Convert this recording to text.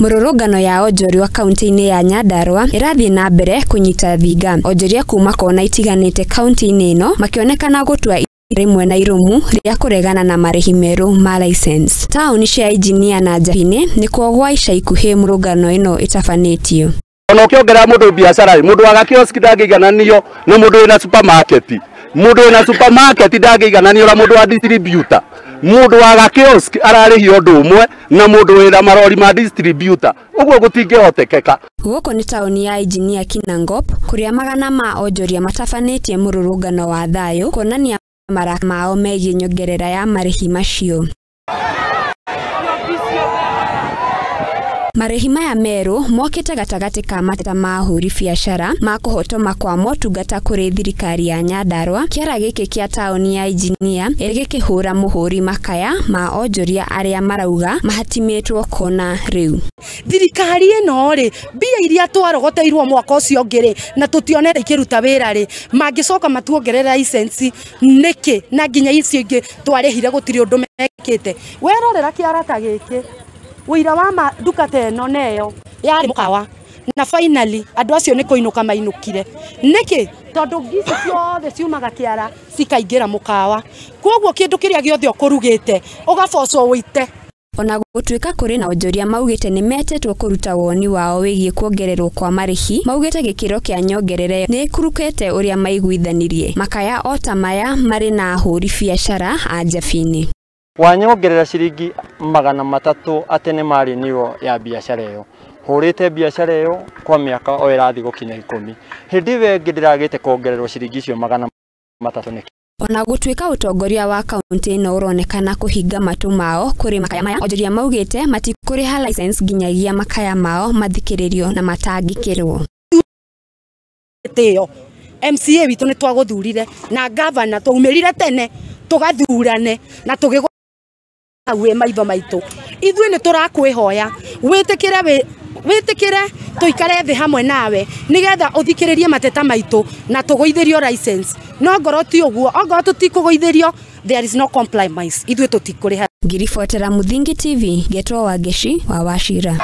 Mururungano ya onjoria kaunti-ini ya Nyandarua irathie na mbere kunyita thinga. Onjoria kuma kona itiganite kaunti-ini ino makionekana gutua rimwe na irumu ria kuregana na marihi meru ma license. Tauni cia Injinia na Njabine ni kuogwa ica ikuhi murungano ino itafanitio. Ona ukiongera mundu biashara, mundu wa kiosk ndangeigananio na mundu wina supermarket. Mundu wina supermarket ndangeigananio na mundu wa distributor. Mundu wa kiosk ararihio undu umwe na mundu wina marori ma distributor. Uguo gutingihotekeka. Guko ni tauni ya Injinia Kinangop kuria magana ma onjoria matafanetie mururungano wa thayo kuonania maraka mao megie nyongerera ya marihi macio. Marihi maya meru mokite gatagati ka mateta ma huri biashara ma kuhotoma kwa motungata kuri thirikari ya Nyandarua. Kiara giki kia tauni ya Injinia irigikihura muhuri makaya ma onjoria aria marauga mahatimetwo kona riu. Thirikari ino ri bia iria twarogoteirwo mwaka ucio ngiri na tutionere ikiruta wira ri mangicoka matuongerera license niki na nginya icio ingi twarehire gutiri undu mekite. Werorera kiarata giki wira wa maduka teno neyo yari mukawa na finally andu acio ni kuinuka mainukire niki tondu ngisi ciothe ciumaga kiara cikaingira mukawa koguo kindu kiria giothe ukurugite ugabocwo wite. Ona gutuika kuri na onjoria maugite ni metetwo kuruta woni wao wigie kuongererwo kwa marihi. Maugite gikiro kia nyongerere ni kurukete uria maiguithanirie makaya otamaya mari na huri biashara a Njabine. Wanyongerera ciringi 300 atene mari niyo ya biashara iyo hurite biashara iyo kwa miaka o irathi gukinya 10 hindi wengi ndiragite kuongererwo ciringi icio 300 niki. Ona gutuika utongoria wa kaunti ino uronekana kuhinga matu mao kuri makaya maya onjoria maugite matikuriha license nginyagia makaya mao mathikiririo na matangikirwo. Teo MCA witu ni twaguthurire na governor twaumirire tene tugathurane na tugigwa awe maitho maitu ithui ni turakwihoya witikire tuikare thi hamwe nawe nigetha uthikiririe mateta maitu na tugoithirio license no ngoro ti uguo ongo tutikugoithirio there is no compromise ithui tutikuriha. Ngiribotera Muthingi TV Getwo Wangeshi wa Wachira.